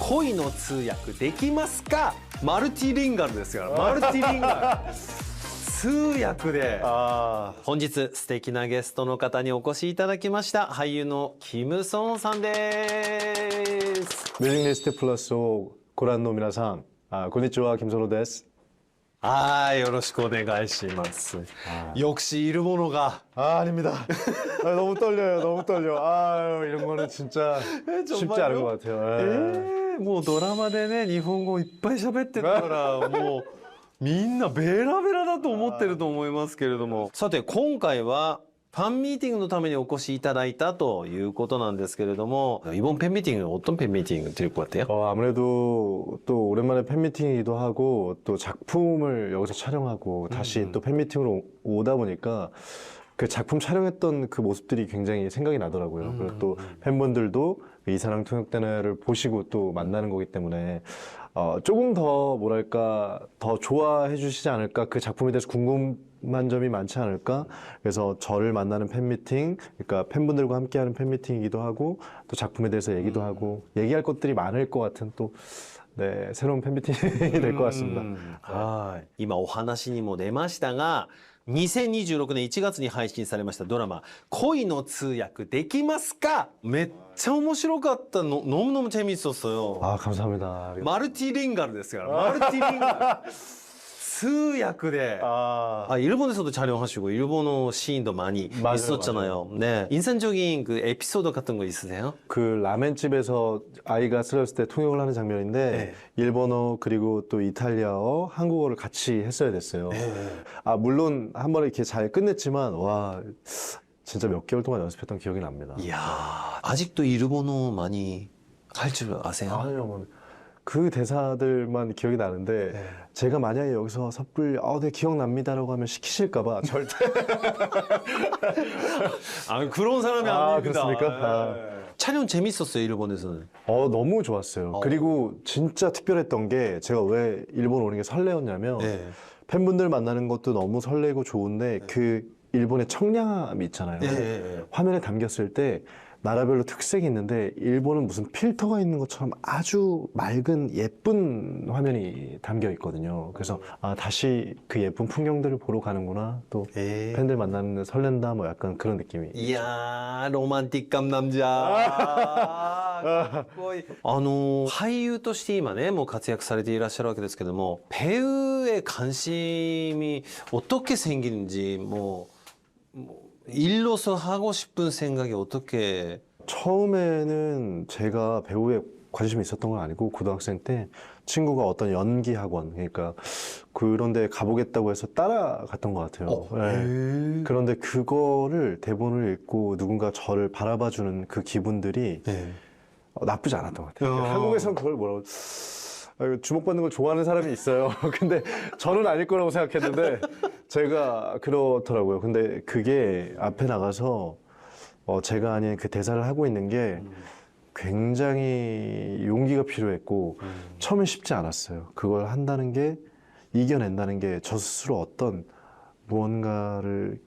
恋の通訳できますか？マルティリンガルですからマルティリンガル通訳で本日素敵なゲストの方にお越しいただきました俳優のキム・ソンさんです。뮤직리스트 플러스をご覧の皆さん、こんにちは、김선호です。はい、よろしくお願いします。역시 일본어가 아닙니다. 너무 떨려요, 너무 떨려. 이런 거는 진짜 쉽지 않은 것 같아요. もうドラマでね日本語いっぱい喋ってるからもうみんなベラベラだと思ってると思いますけれども、さて今回はファンミーティングのためにお越しいただいたということなんですけれども, 이번 팬미팅 어떤 팬미팅 될 것 같아요? 아무래도 또 오랜만에 팬미팅이기도 하고 또 작품을 여기서 촬영하고 다시 또 팬미팅으로 오다 보니까 그 작품 촬영했던 그 모습들이 굉장히 생각이 나더라고요. 그리고 또 팬분들도 이사랑 통역대나를 보시고 또 만나는 거기 때문에 조금 더 뭐랄까 더 좋아해 주시지 않을까, 그 작품에 대해서 궁금한 점이 많지 않을까. 그래서 저를 만나는 팬미팅, 그러니까 팬분들과 함께하는 팬미팅이기도 하고 또 작품에 대해서 얘기도 하고 얘기할 것들이 많을 것 같은 또 네, 새로운 팬미팅이 될 것 같습니다. はい、今お話にも出ましたが2026年1月に配信されましたドラマ恋の通訳できますか? めっちゃ面白かったの. 너무너무 재밌었어요. 감사합니다. 마르티링가ルですから마르티링가ル通訳で일본에서도 촬영하시고 일본어 시인도 많이 맞아요, 있었잖아요. 네, 인상적인 그 에피소드 같은 거 있으세요? 그 라멘집에서 아이가 쓰러졌을 때 통역을 하는 장면인데 네. 일본어 그리고 또 이탈리아어, 한국어를 같이 했어야 됐어요. 네. 물론 한 번에 이렇게 잘 끝냈지만 와 진짜 몇 개월 동안 연습했던 기억이 납니다. 이야, 아직도 일본어 많이 할 줄 아세요? 아니요, 그 대사들만 기억이 나는데 네. 제가 만약에 여기서 섣불리 네 기억납니다라고 하면 시키실까봐 절대. 그런 사람이 아닙니다. 그렇습니까? 촬영 재밌었어요, 일본에서는. 너무 좋았어요. 그리고 진짜 특별했던 게 제가 왜 일본 오는 게 설레었냐면 네. 팬분들 만나는 것도 너무 설레고 좋은데 그 일본의 청량함이 있잖아요. 네. 화면에 담겼을 때 나라별로 특색이 있는데 일본은 무슨 필터가 있는 것처럼 아주 맑은 예쁜 화면이 담겨 있거든요. 그래서 다시 그 예쁜 풍경들을 보러 가는구나, 또 팬들 만나는 설렌다, 뭐 약간 그런 느낌이. 이야, 로man틱감 남자. 俳優として今ねもう活躍されていらっしゃるわけですけども, 배우의 관심이 어떻게 생기는지 뭐 일로서 하고 싶은 생각이 어떻게? 처음에는 제가 배우에 관심이 있었던 건 아니고 고등학생 때 친구가 어떤 연기 학원, 그러니까 그런 데 가보겠다고 해서 따라갔던 것 같아요. 네. 그런데 그거를 대본을 읽고 누군가 저를 바라봐주는 그 기분들이 나쁘지 않았던 것 같아요. 한국에서는 그걸 뭐라고 주목받는 걸 좋아하는 사람이 있어요. 근데 저는 아닐 거라고 생각했는데 제가 그렇더라고요. 근데 그게 앞에 나가서 제가 아닌 그 대사를 하고 있는 게 굉장히 용기가 필요했고 처음엔 쉽지 않았어요. 그걸 한다는 게, 이겨낸다는 게 저 스스로 어떤 무언가를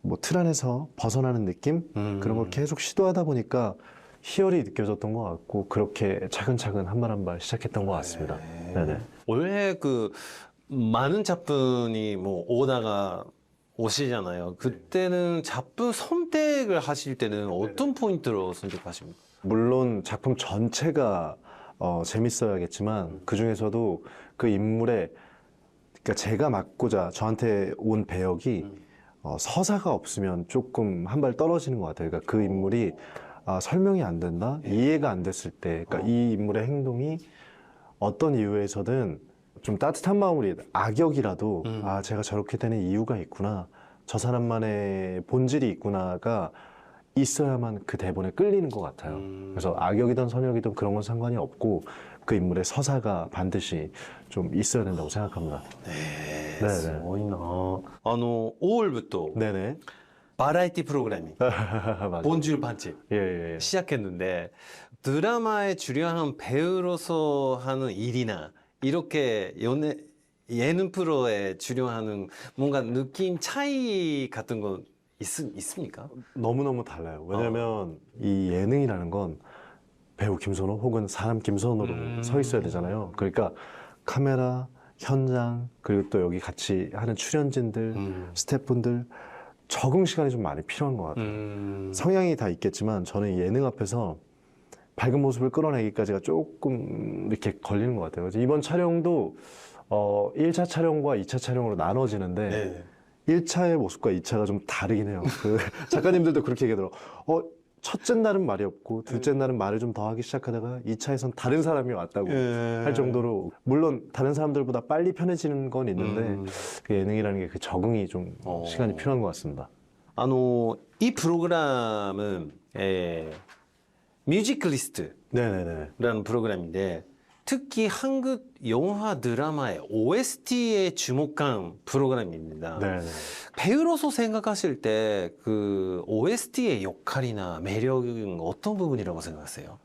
뭐 틀 안에서 벗어나는 느낌? 그런 걸 계속 시도하다 보니까 희열이 느껴졌던 것 같고 그렇게 차근차근 한 발 한 발 시작했던 것 같습니다. 네네. 원래 그 많은 작품이 뭐 오다가 오시잖아요. 그때는 작품 선택을 하실 때는 어떤 포인트로 선택하십니까? 물론 작품 전체가 재밌어야겠지만 그 중에서도 그 인물의, 그러니까 제가 맡고자 저한테 온 배역이 서사가 없으면 조금 한 발 떨어지는 것 같아요. 그러니까 그 인물이 설명이 안 된다? 이해가 안 됐을 때, 그러니까 이 인물의 행동이 어떤 이유에서든 좀 따뜻한 마음으로, 악역이라도 제가 저렇게 되는 이유가 있구나, 저 사람만의 본질이 있구나가 있어야만 그 대본에 끌리는 것 같아요. 그래서 악역이든 선역이든 그런 건 상관이 없고 그 인물의 서사가 반드시 좀 있어야 된다고 생각합니다. 네, すごいな。5월부터 네네. 바라에티 프로그램이 본줄 판치 예. 시작했는데 드라마에 출연한 배우로서 하는 일이나 이렇게 예능 프로에 출연하는 뭔가 느낌 차이 같은 건 있습니까? 너무너무 달라요. 왜냐면 이 예능이라는 건 배우 김선호 혹은 사람 김선호로 서 있어야 되잖아요. 그러니까 카메라, 현장, 그리고 또 여기 같이 하는 출연진들, 스태프분들 적응 시간이 좀 많이 필요한 것 같아요. 성향이 다 있겠지만 저는 예능 앞에서 밝은 모습을 끌어내기까지가 조금 이렇게 걸리는 것 같아요. 그래서 이번 촬영도 1차 촬영과 2차 촬영으로 나눠지는데 네. 1차의 모습과 2차가 좀 다르긴 해요. 그 작가님들도 그렇게 얘기하더라고요. 첫째 날은 말이 없고 둘째 날은 말을 좀 더 하기 시작하다가 2차에선 다른 사람이 왔다고 할 정도로, 물론 다른 사람들보다 빨리 편해지는 건 있는데 그 예능이라는 게 그 적응이 좀 시간이 필요한 것 같습니다. 이 프로그램은 뮤직 리스트라는 네네네. 프로그램인데 특히 한국 영화 드라마의 OST에 주목한 프로그램입니다. 네네. 배우로서 생각하실 때 그 OST의 역할이나 매력은 어떤 부분이라고 생각하세요?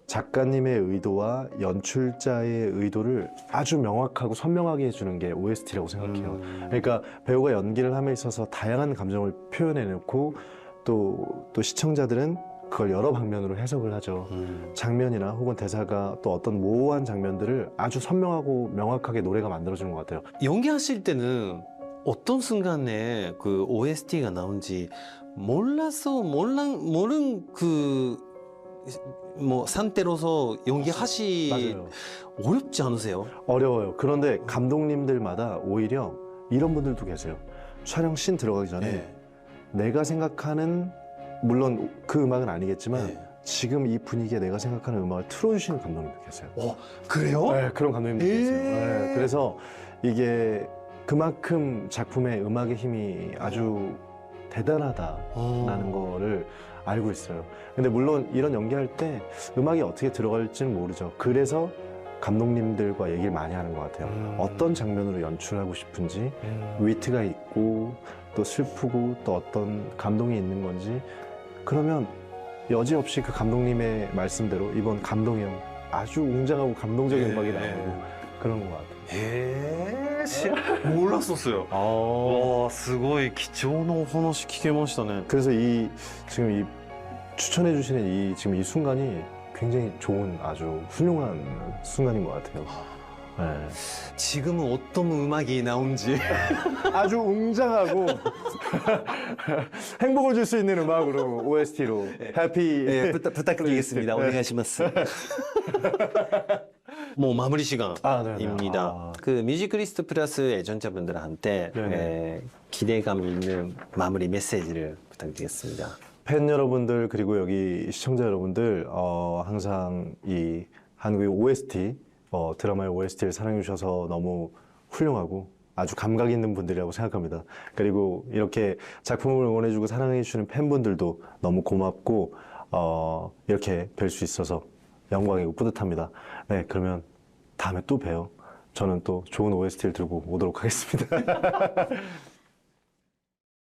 작가님의 의도와 연출자의 의도를 아주 명확하고 선명하게 해주는 게 OST라고 생각해요. 그러니까 배우가 연기를 함에 있어서 다양한 감정을 표현해놓고 또 시청자들은 그걸 여러 방면으로 해석을 하죠. 장면이나 혹은 대사가 또 어떤 모호한 장면들을 아주 선명하고 명확하게 노래가 만들어주는 것 같아요. 연기하실 때는 어떤 순간에 그 OST가 나온지 모른 상태로서 맞아요. 어렵지 않으세요? 어려워요. 그런데 감독님들마다 오히려 이런 분들도 계세요. 촬영 씬 들어가기 전에 내가 생각하는, 물론 그 음악은 아니겠지만 지금 이 분위기에 내가 생각하는 음악을 틀어주시는 감독님도 계세요. 그래요? 네, 그런 감독님도 계세요. 네, 그래서 이게 그만큼 작품의 음악의 힘이 아주 대단하다라는 거를 알고 있어요. 근데 물론 이런 연기할 때 음악이 어떻게 들어갈지는 모르죠. 그래서 감독님들과 얘기를 많이 하는 것 같아요. 어떤 장면으로 연출하고 싶은지, 위트가 있고 또 슬프고 또 어떤 감동이 있는 건지. 그러면 여지없이 그 감독님의 말씀대로 이번 감동이 형 아주 웅장하고 감동적인 음악이 나오고 그런 것 같아요. 몰랐었어요. 와, すごい貴重なお話聞けましたね. 그래서 지금 이 추천해 주시는 지금 이 순간이 굉장히 좋은 아주 훌륭한 순간인 것 같아요. 네. 지금은 어떤 음악이 나온지 아주 웅장하고 행복을 줄 수 있는 음악으로 OST로 해피 부탁드리겠습니다. 오네가시마스. 마무리 시간입니다. 그 뮤직 리스트 플러스 애청자분들한테 기대감 있는 마무리 메시지를 부탁드리겠습니다. 팬 여러분들 그리고 여기 시청자 여러분들 항상 이 한국의 OST 드라마의 OST를 사랑해 주셔서 너무 훌륭하고 아주 감각 있는 분들이라고 생각합니다. 그리고 이렇게 작품을 응원해주고 사랑해주시는 팬분들도 너무 고맙고 이렇게 뵐 수 있어서 영광이고 뿌듯합니다. 네, 그러면 다음에 또 봬요. 저는 또 좋은 OST를 들고 오도록 하겠습니다.